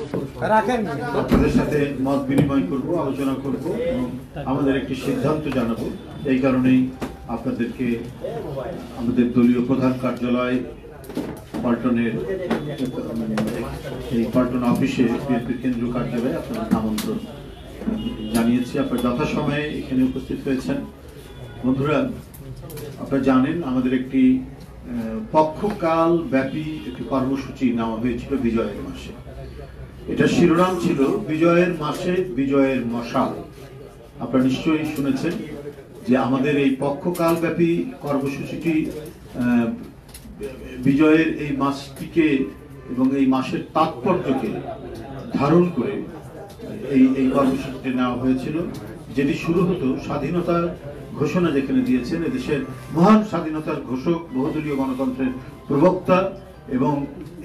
আপনাদের সাথে মত বিনিময় করব, আলোচনা করব এবং আমাদের একটি সিদ্ধান্ত জানাবো। এই কারণেই আপনাদেরকে আমাদের দলীয় প্রধান কার্যালয় পল্টনের এই পল্টন অফিসে বিএনপির কেন্দ্রীয় কার্যালয়ে আপনাদের আমন্ত্রণ জানিয়েছি। আপনারা যথাসময়ে এখানে উপস্থিত হয়েছেন। বন্ধুরা, আপনারা জানেন আমাদের একটি পক্ষকাল ব্যাপী একটি কর্মসূচি নেওয়া হয়েছিল বিজয়ের মাসে। এটা শিরোনাম ছিল বিজয়ের মাসে বিজয়ের মশাল। আপনারা নিশ্চয়ই শুনেছেন যে আমাদের এই পক্ষকাল ব্যাপী কর্মসূচিটি বিজয়ের এই মাসটিকে এবং এই মাসের তাৎপর্যকে ধারণ করে এই কর্মসূচিটি নেওয়া হয়েছিল, যেটি শুরু হতো স্বাধীনতার ঘোষণা যেখানে দিয়েছেন এদেশের মহান স্বাধীনতার ঘোষক, বহুদলীয় গণতন্ত্রের প্রবক্তা এবং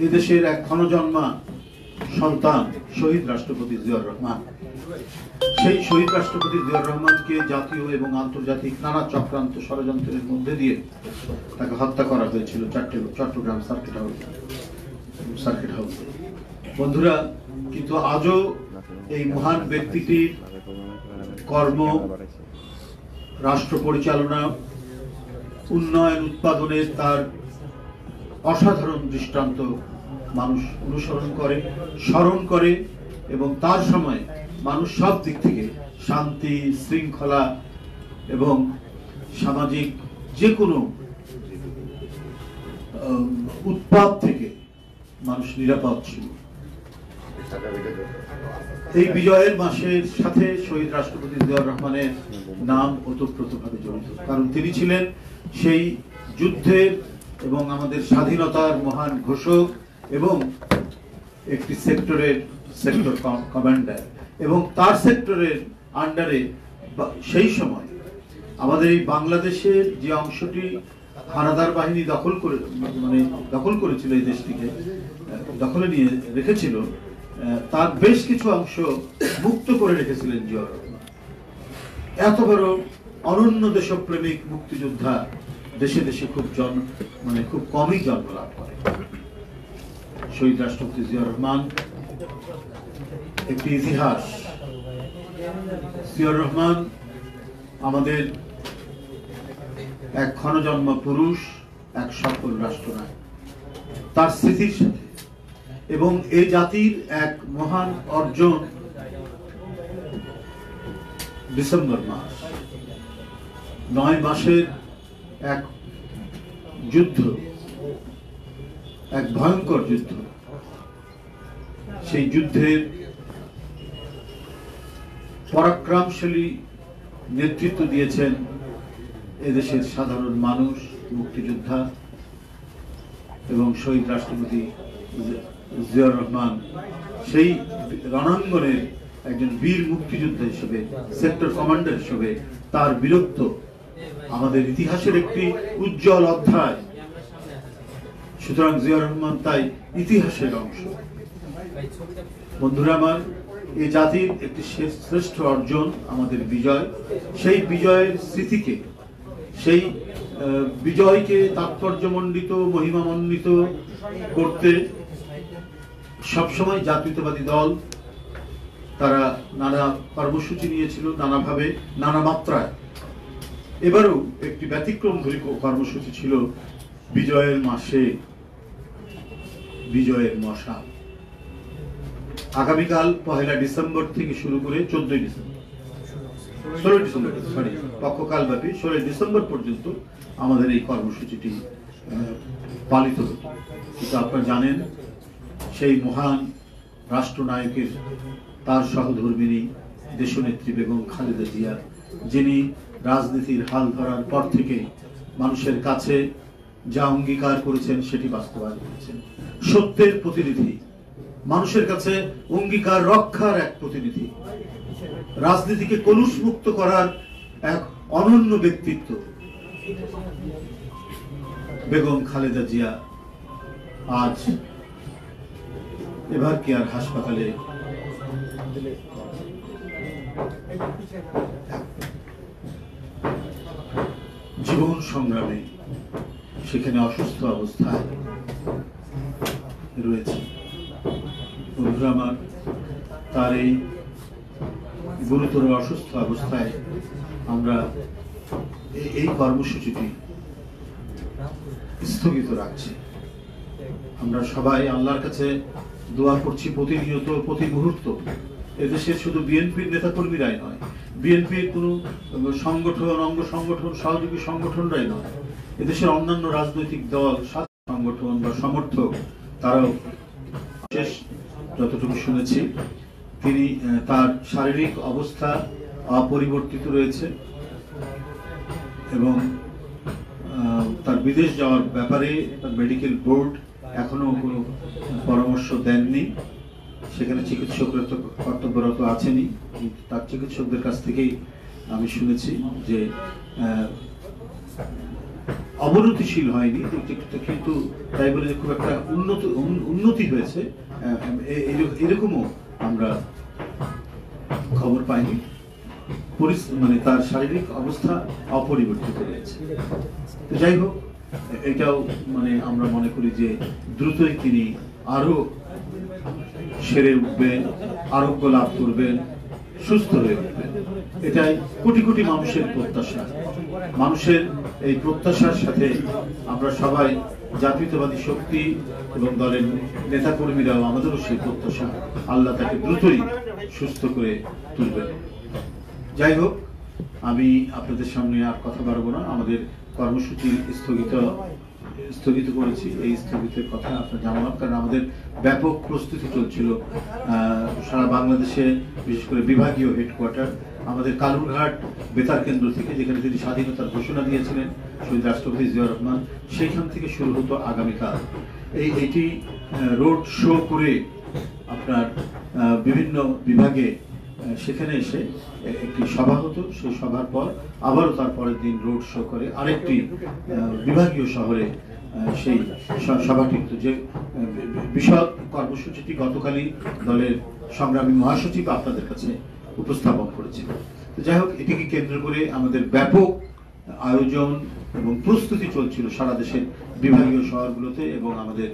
এদেশের এক ক্ষণজন্মা সন্তান শহীদ রাষ্ট্রপতি জিয়াউর রহমান। সেই শহীদ রাষ্ট্রপতি জিয়াউর রহমানকে জাতীয় এবং আন্তর্জাতিক নানা চক্রান্ত ষড়যন্ত্রের মধ্যে দিয়ে তাকে হত্যা করা হয়েছিল চট্টগ্রাম সার্কিট হাউস। বন্ধুরা, কিন্তু আজও এই মহান ব্যক্তিটির কর্ম, রাষ্ট্র পরিচালনা, উন্নয়ন, উৎপাদনের তার অসাধারণ দৃষ্টান্ত মানুষ অনুসরণ করে, স্মরণ করে এবং তার সময় মানুষ সব দিক থেকে শান্তি, শৃঙ্খলা এবং সামাজিক যে কোনো উৎপাত থেকে মানুষ নিরাপদ ছিল। এই বিজয়ের মাসের সাথে শহীদ রাষ্ট্রপতি জিয়াউর রহমানের নাম ওতপ্রোতভাবে জড়িত, কারণ তিনি ছিলেন সেই যুদ্ধের এবং আমাদের স্বাধীনতার মহান ঘোষক এবং একটি সেক্টর কমান্ডার, এবং তার সেক্টরের আন্ডারে সেই সময় আমাদের এই বাংলাদেশের যে অংশটি হানাদার বাহিনী দখল করেছিল, এই দেশটিকে দখলে নিয়ে রেখেছিল, তার বেশ কিছু অংশ মুক্ত করে রেখেছিলেন জিয়াউর রহমান। এত বড় অনন্য দেশপ্রেমিক মুক্তিযোদ্ধা দেশে দেশে খুব কমই জন্ম লাভ করে। শহীদ রাষ্ট্রপতি জিয়াউর রহমান একটি ইতিহাস। জিয়াউর রহমান আমাদের এক ক্ষণজন্মা পুরুষ, এক সফল রাষ্ট্রনায়ক। তার স্মৃতির সাথে এবং এই জাতির এক মহান অর্জন ডিসেম্বর মাস, 9 মাসের এক যুদ্ধ, এক ভয়ঙ্কর যুদ্ধ। সেই যুদ্ধের পরাক্রমশালী নেতৃত্ব দিয়েছেন এদেশের সাধারণ মানুষ, মুক্তিযোদ্ধা এবং শহীদ রাষ্ট্রপতি জিয়াউর রহমান সেই রণাঙ্গনের একজন বীর মুক্তিযোদ্ধা হিসেবে, সেক্টর কমান্ডার হিসেবে তার বীরত্ব আমাদের ইতিহাসের একটি উজ্জ্বল অধ্যায়। সুতরাং জিয়াউর রহমান তাই ইতিহাসের অংশ। বন্ধুরা আমার, এই জাতির একটি শ্রেষ্ঠ অর্জন আমাদের বিজয়। সেই বিজয়ের স্মৃতিকে, সেই বিজয়কে তাৎপর্যমণ্ডিত, মহিমামণ্ডিত করতে সবসময় জাতীয়তাবাদী দল তারা নানা কর্মসূচি নিয়েছিল, নানাভাবে, নানা মাত্রায়। এবারও একটি ব্যতিক্রমধর্মী কর্মসূচি ছিল বিজয়ের মাসে বিজয়ের মশাল। আগামীকাল 1 ডিসেম্বর থেকে শুরু করে 16 ডিসেম্বর পক্ষকাল ব্যাপী 16 ডিসেম্বর পর্যন্ত আমাদের এই কর্মসূচিটি পালিত হতো। কিন্তু আপনারা জানেন সেই মহান রাষ্ট্রনায়কের, তার সহধর্মিণী দেশনেত্রী বেগম খালেদা জিয়া, যিনি রাজনীতির হাল ধরার পর থেকে মানুষের কাছে যা অঙ্গীকার করেছেন সেটি বাস্তবায়ন করেছেন। সত্যের প্রতিনিধি, মানুষের কাছে অঙ্গীকার রক্ষার এক প্রতিনিধি, রাজনীতিকে কলুষমুক্ত করার এক অনন্য ব্যক্তিত্ব বেগম খালেদা জিয়া আজ এবার কেয়ার হাসপাতালে জীবন সংগ্রামে সেখানে অসুস্থ অবস্থায় রয়েছে। বন্ধুরা আমার, তার এই গুরুতর অসুস্থ অবস্থায় আমরা এই কর্মসূচিটি স্থগিত রাখছি। আমরা সবাই আল্লাহর কাছে দোয়া করছি প্রতিনিয়ত, প্রতি মুহূর্ত। এদেশের শুধু বিএনপির নেতাকর্মীরাই নয়, বিএনপির কোনো সংগঠন, অঙ্গ সংগঠন, সহযোগী সংগঠনরাই নয়, এদেশের অন্যান্য রাজনৈতিক দল, সংগঠন বা সমর্থক, তারাও শেষ যতটুকু শুনেছি তিনি তার শারীরিক অবস্থা অপরিবর্তিত রয়েছে এবং তার বিদেশ যাওয়ার ব্যাপারে তার মেডিকেল বোর্ড এখনো কোনো পরামর্শ দেননি। সেখানে চিকিৎসকরা তো কর্তব্যরত আছেনই, তার চিকিৎসকদের কাছ থেকেই আমি শুনেছি যে অবনতিশীল হয়নি, কিন্তু তাই বলে যে খুব একটা উন্নতি হয়েছে এরকমও আমরা খবর পাইনি। মানে তার শারীরিক অবস্থা অপরিবর্তিত রয়েছে। তো যাই হোক, এটাও মানে আমরা মনে করি যে দ্রুতই তিনি আরো সেরে উঠবেন, আরোগ্য লাভ করবেন, সুস্থ হয়ে উঠবেন। এটাই কোটি কোটি মানুষের প্রত্যাশা। মানুষের এই প্রত্যাশার সাথে আমরা সবাই জাতীয়তাবাদী শক্তি এবং দলের নেতাকর্মীরাও আমাদেরও সেই প্রত্যাশা, আল্লাহ তাকে দ্রুতই সুস্থ করে তুলবেন। যাই হোক, আমি আপনাদের সামনে আর কথা বাড়বো না। আমাদের কর্মসূচি স্থগিত করেছি। এই স্থগিতের কথা আপনার জানালাম, কারণ আমাদের ব্যাপক প্রস্তুতি চলছিল সারা বাংলাদেশে, বিশেষ করে বিভাগীয় হেডকোয়ার্টার আমাদের কালুরঘাট বেতার কেন্দ্র থেকে, যেখানে তিনি স্বাধীনতার ঘোষণা দিয়েছিলেন শহীদ রাষ্ট্রপতি জিয়াউর রহমান, সেইখান থেকে শুরু হতো আগামীকাল। এটি রোড শো করে আপনার বিভিন্ন বিভাগে সেখানে এসে একটি সভা হতো। সেই সভার পর আবারও তার পরের দিন রোড শো করে আরেকটি বিভাগীয় শহরে সেই সভাটি হতো। যে বিশদ কর্মসূচিটি গতকালই দলের সংগ্রামী মহাসচিব আপনাদের কাছে উপস্থাপন করেছিল। তো যাই হোক, এটিকে কেন্দ্র করে আমাদের ব্যাপক আয়োজন এবং প্রস্তুতি চলছিল সারা দেশের বিভাগীয় শহরগুলোতে এবং আমাদের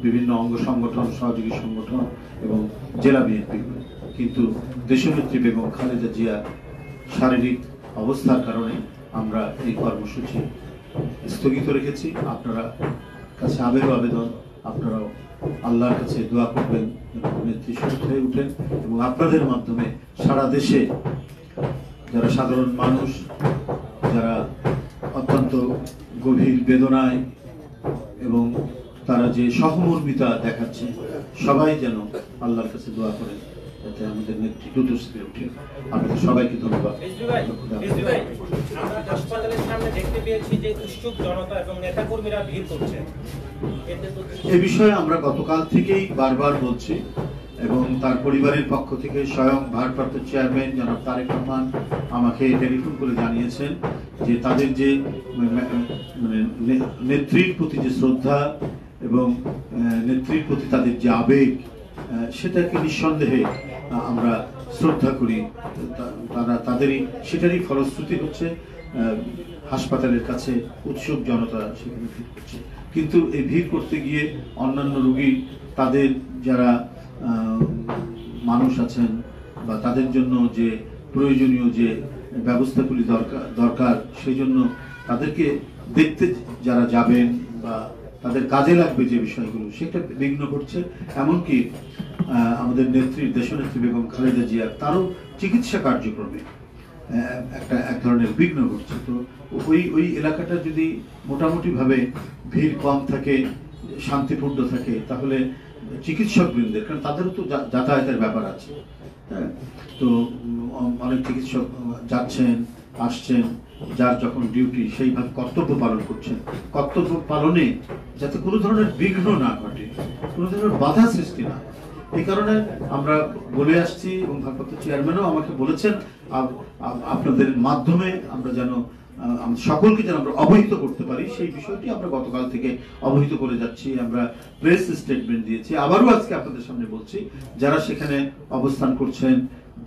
বিভিন্ন অঙ্গ সংগঠন, সহযোগী সংগঠন এবং জেলা বিএনপিগুলো। কিন্তু দেশনেত্রী বেগম খালেদা জিয়া শারীরিক অবস্থার কারণে আমরা এই কর্মসূচি স্থগিত রেখেছি। আপনারা কাছে আবেদন, আপনারাও আল্লাহর কাছে দোয়া করবেন এবং নেত্রী সুস্থ হয়ে উঠেন এবং আপনাদের মাধ্যমে সারা দেশে যারা সাধারণ মানুষ, যারা অত্যন্ত গভীর বেদনায় এবং তারা যে সহমর্মিতা দেখাচ্ছে, সবাই যেন আল্লাহর কাছে দোয়া করেন যাতে আমাদের নেত্রী দ্রুত সেরে উঠে। আপনাদের সবাইকে ধন্যবাদ। এ বিষয়ে আমরা গতকাল থেকেই বারবার বলছি এবং তার পরিবারের পক্ষ থেকে স্বয়ং ভারপ্রাপ্ত চেয়ারম্যান জনাব তারেক রহমান আমাকে টেলিফোন করে জানিয়েছেন যে তাদের যে মানে নেত্রীর প্রতি যে শ্রদ্ধা এবং নেত্রীর প্রতি তাদের যে আবেগ, সেটাকে নিঃসন্দেহে আমরা শ্রদ্ধা করি। তাদেরই সেটারই ফলশ্রুতি হচ্ছে হাসপাতালের কাছে উৎসুক জনতা সেখানে ভিড় করছে। কিন্তু এই ভিড় করতে গিয়ে অন্যান্য রোগী, তাদের যারা মানুষ আছেন বা তাদের জন্য যে প্রয়োজনীয় যে ব্যবস্থাগুলি দরকার সেই জন্য তাদেরকে দেখতে যারা যাবেন বা তাদের কাজে লাগবে যে বিষয়গুলো, সেটা বিঘ্ন ঘটছে। এমনকি আমাদের দেশনেত্রী বেগম খালেদা জিয়া তারও চিকিৎসা কার্যক্রমে এক ধরনের বিঘ্ন ঘটছে। তো ওই এলাকাটা যদি মোটামুটিভাবে ভিড় কম থাকে, শান্তিপূর্ণ থাকে, তাহলে চিকিৎসক বৃন্দের, কারণ তাদেরও তো যাতায়াতের ব্যাপার আছে, হ্যাঁ, তো অনেক চিকিৎসক যাচ্ছেন আসছেন, যার যখন ডিউটি সেইভাবে কর্তব্য পালন করছেন। কর্তব্য পালনে যাতে কোনো ধরনের বিঘ্ন না ঘটে, কোনো ধরনের বাধা সৃষ্টি না, এই কারণে আমরা বলে আসছি এবং ভারপ্রাপ্ত চেয়ারম্যানও আমাকে বলেছেন আপনাদের মাধ্যমে আমরা যেন সকলকে যেন আমরা অবহিত করতে পারি, সেই বিষয়টি আমরা গতকাল থেকে অবহিত করে যাচ্ছি। আমরা প্রেস স্টেটমেন্ট দিয়েছি, আবারও আজকে আপনাদের সামনে বলছি, যারা সেখানে অবস্থান করছেন,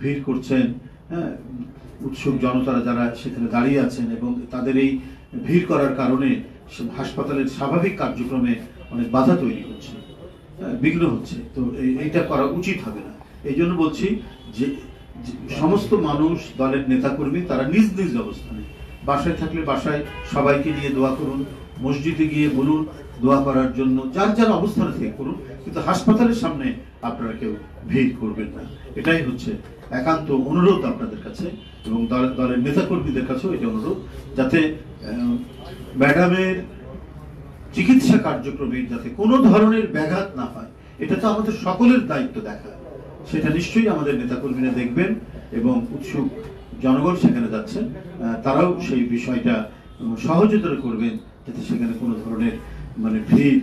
ভিড় করছেন, হ্যাঁ, উৎসুক জনতারা যারা সেখানে দাঁড়িয়ে আছেন এবং তাদের এই ভিড় করার কারণে হাসপাতালের স্বাভাবিক কার্যক্রমে অনেক বাধা তৈরি হচ্ছে, বিঘ্ন হচ্ছে। তো এইটা করা উচিত হবে না। এই জন্য বলছি যে সমস্ত মানুষ, দলের নেতাকর্মী তারা নিজ নিজ অবস্থানে, বাসায় থাকলে বাসায় সবাইকে নিয়ে দোয়া করুন, মসজিদে গিয়ে বলুন দোয়া করার জন্য, যার যার অবস্থানে থেকে করুন, কিন্তু হাসপাতালের সামনে আপনারা কেউ ভিড় করবেন না। এটাই হচ্ছে একান্ত অনুরোধ আপনাদের কাছে, এবং দলের নেতাকর্মীদের কাছেও এটা অনুরোধ, যাতে ম্যাডামের চিকিৎসা কার্যক্রমে যাতে কোনো ধরনের ব্যাঘাত না হয়, এটা তো আমাদের সকলের দায়িত্ব দেখা, সেটা নিশ্চয়ই আমাদের নেতাকর্মীরা দেখবেন, এবং উৎসুক জনগণ সেখানে যাচ্ছেন তারাও সেই বিষয়টা সহযোগিতা করবেন, যাতে সেখানে কোনো ধরনের ভিড়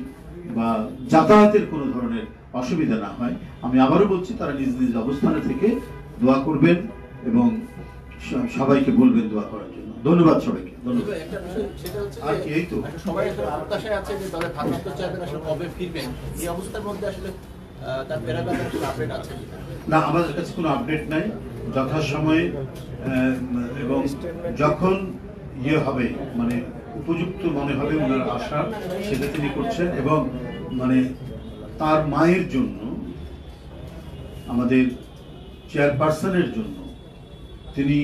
বা যাতায়াতের কোনো ধরনের অসুবিধা না হয়। আমি আবারও বলছি, তারা নিজ নিজ অবস্থানে থেকে দোয়া করবেন এবং সবাইকে বলবেন দোয়া করার জন্য। ধন্যবাদ সবাইকে। ধন্যবাদ। আর কি, এই তো সবাই প্রত্যাশায় আছে যে দলের ভারপ্রাপ্ত চেয়ারম্যান আসলে কবে ফিরবেন, এই অবস্থার মধ্যে আসলে তার ফেরার ব্যাপারে আসলে আপডেট আছে না? আমাদের কাছে কোনো আপডেট নাই। যথাসময়ে এবং যখন হবে, উপযুক্ত মনে হবে ওনার আশা, সেটা তিনি করছেন। এবং তার মায়ের জন্য, আমাদের চেয়ারপারসনের জন্য তিনি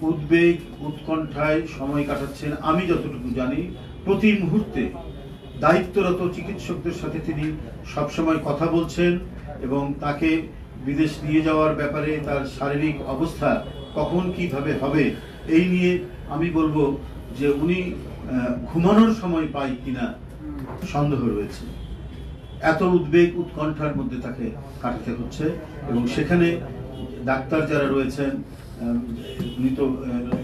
উদ্বেগ উৎকণ্ঠায় সময় কাটাচ্ছেন। আমি যতটুকু জানি, প্রতি মুহূর্তে দায়িত্বরত চিকিৎসকদের সাথে তিনি সবসময় কথা বলছেন, এবং তাকে বিদেশ নিয়ে যাওয়ার ব্যাপারে তার শারীরিক অবস্থা কখন কিভাবে হবে এই নিয়ে আমি বলবো যে উনি ঘুমানোর সময় পাই কিনা সন্দেহ রয়েছে। এত উদ্বেগ উৎকণ্ঠার মধ্যে তাকে কাটাতে হচ্ছে, এবং সেখানে ডাক্তার যারা রয়েছেন, উনি তো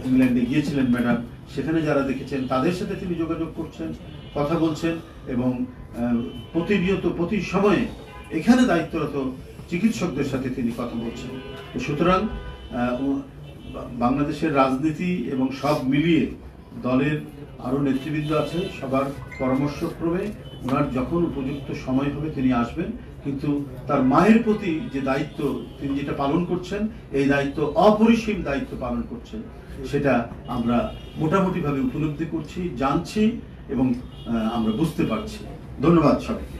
ইংল্যান্ডে গিয়েছিলেন ম্যাডাম, সেখানে যারা দেখেছেন তাদের সাথে তিনি যোগাযোগ করছেন, কথা বলছেন, এবং প্রতিনিয়ত প্রতি সময়ে এখানে দায়িত্বরত চিকিৎসকদের সাথে তিনি কথা বলছেন। সুতরাং বাংলাদেশের রাজনীতি এবং সব মিলিয়ে দলের আরো নেতৃবৃন্দ আছে, সবার পরামর্শক্রমে ওনার যখন উপযুক্ত সময় হবে তিনি আসবেন। কিন্তু তার মায়ের প্রতি যে দায়িত্ব তিনি যেটা পালন করছেন, এই দায়িত্ব অপরিসীম দায়িত্ব পালন করছেন, সেটা আমরা মোটামুটি ভাবে উপলব্ধি করছি, জানছি এবং আমরা বুঝতে পারছি। ধন্যবাদ সবাইকে।